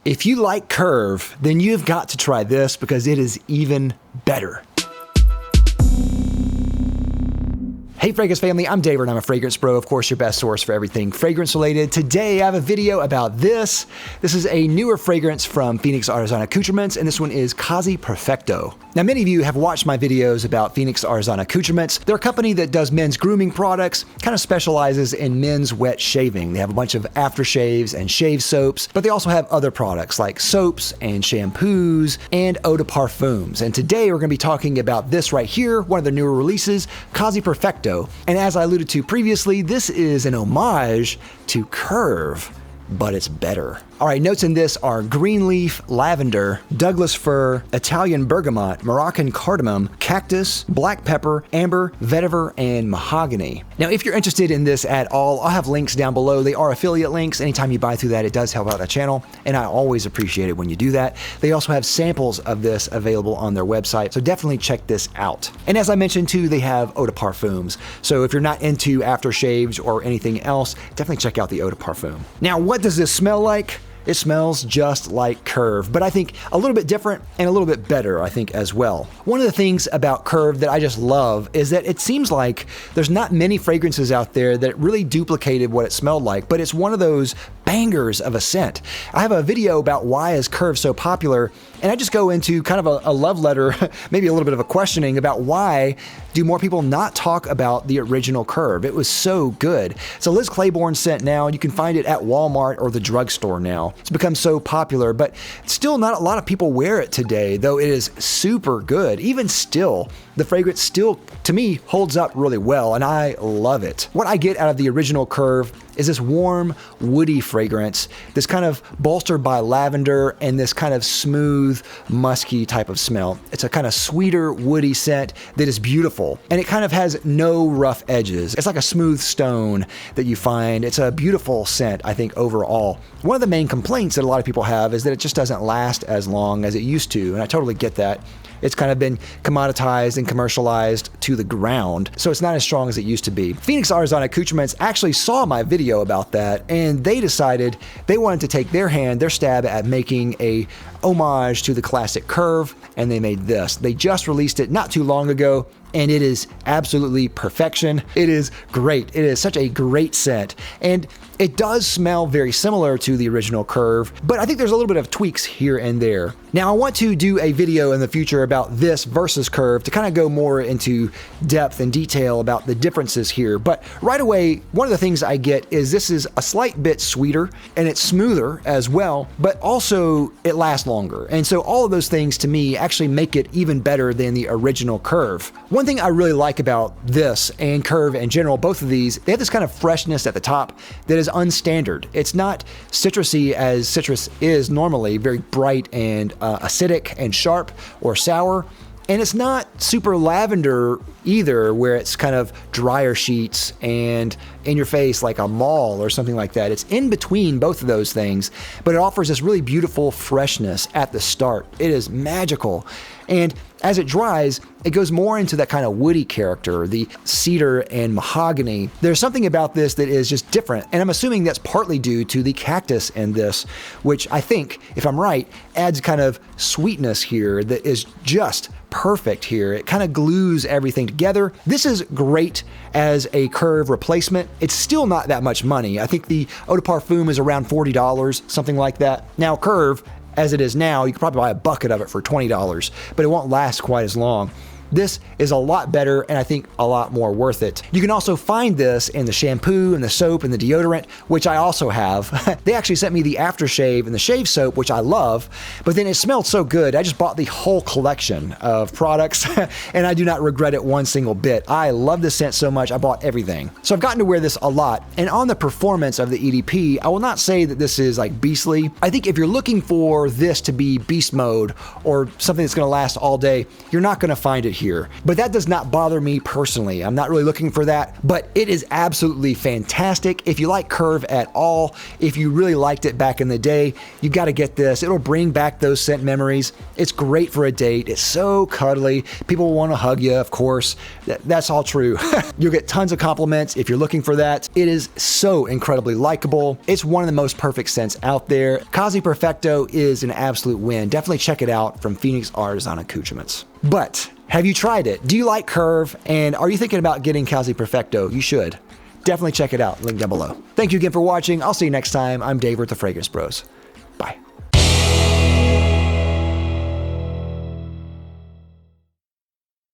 If you like Curve, then you've got to try this because it is even better. Hey Fragrance family, I'm David and I'm a fragrance bro, of course your best source for everything fragrance related. Today I have a video about this. This is a newer fragrance from Phoenix Artisan Accoutrements, and this one is Casi Perfecto. Now many of you have watched my videos about Phoenix Artisan Accoutrements. They're a company that does men's grooming products, kind of specializes in men's wet shaving. They have a bunch of aftershaves and shave soaps, but they also have other products like soaps and shampoos and eau de parfums. And today we're going to be talking about this right here, one of their newer releases, Casi Perfecto. And as I alluded to previously, this is an homage to Curve, but it's better. All right, notes in this are green leaf, lavender, Douglas fir, Italian bergamot, Moroccan cardamom, cactus, black pepper, amber, vetiver, and mahogany. Now, if you're interested in this at all, I'll have links down below. They are affiliate links. Anytime you buy through that, it does help out the channel, and I always appreciate it when you do that. They also have samples of this available on their website, so definitely check this out. And as I mentioned too, they have eau de parfums. So if you're not into aftershaves or anything else, definitely check out the eau de parfum. Now, what does this smell like? It smells just like Curve, but I think a little bit different and a little bit better, I think, as well. One of the things about Curve that I just love is that it seems like there's not many fragrances out there that really duplicated what it smelled like, but it's one of those bangers of a scent. I have a video about why is Curve so popular, and I just go into kind of a love letter, maybe a little bit of a questioning about why do more people not talk about the original Curve. It was so good. It's a Liz Claiborne scent now, and you can find it at Walmart or the drugstore now. It's become so popular, but still not a lot of people wear it today, though it is super good. Even still, the fragrance still, to me, holds up really well, and I love it. What I get out of the original Curve is this warm, woody fragrance, this kind of bolstered by lavender and this kind of smooth, musky type of smell. It's a kind of sweeter, woody scent that is beautiful, and it kind of has no rough edges. It's like a smooth stone that you find. It's a beautiful scent, I think, overall. One of the main complaints that a lot of people have is that it just doesn't last as long as it used to, and I totally get that. It's kind of been commoditized and commercialized to the ground, so it's not as strong as it used to be. Phoenix Artisan Accoutrements actually saw my video about that, and they decided they wanted to take their stab at making a homage to the classic Curve, and they made this. They just released it not too long ago, and it is absolutely perfection. It is great. It is such a great scent, and it does smell very similar to the original Curve, but I think there's a little bit of tweaks here and there. Now, I want to do a video in the future about this versus Curve to kind of go more into depth and detail about the differences here, but right away, one of the things I get is this is a slight bit sweeter, and it's smoother as well, but also it lasts longer. And so all of those things to me actually make it even better than the original Curve. One thing I really like about this and Curve in general, both of these, they have this kind of freshness at the top that is unstandard. It's not citrusy as citrus is normally, very bright and acidic and sharp or sour. And it's not super lavender either, where it's kind of drier sheets and in your face like a mall or something like that. It's in between both of those things, but it offers this really beautiful freshness at the start. It is magical. And as it dries, it goes more into that kind of woody character, the cedar and mahogany. There's something about this that is just different, and I'm assuming that's partly due to the cactus in this, which I think, if I'm right, adds kind of sweetness here that is just perfect here. It kind of glues everything together. This is great as a Curve replacement. It's still not that much money. I think the eau de parfum is around $40, something like that. Now, Curve, as it is now, you could probably buy a bucket of it for $20, but it won't last quite as long. This is a lot better and I think a lot more worth it. You can also find this in the shampoo and the soap and the deodorant, which I also have. They actually sent me the aftershave and the shave soap, which I love, but then it smelled so good, I just bought the whole collection of products and I do not regret it one single bit. I love this scent so much, I bought everything. So I've gotten to wear this a lot, and on the performance of the EDP, I will not say that this is like beastly. I think if you're looking for this to be beast mode or something that's gonna last all day, you're not gonna find it here. here. But that does not bother me personally. I'm not really looking for that, but it is absolutely fantastic. If you like Curve at all, if you really liked it back in the day, you got to get this. It'll bring back those scent memories. It's great for a date. It's so cuddly. People will want to hug you, of course. That's all true. You'll get tons of compliments if you're looking for that. It is so incredibly likable. It's one of the most perfect scents out there. Casi Perfecto is an absolute win. Definitely check it out from Phoenix Artisan Accoutrements. But have you tried it? Do you like Curve? And are you thinking about getting Casi Perfecto? You should. Definitely check it out. Link down below. Thank you again for watching. I'll see you next time. I'm Dave with the Fragrance Bros. Bye.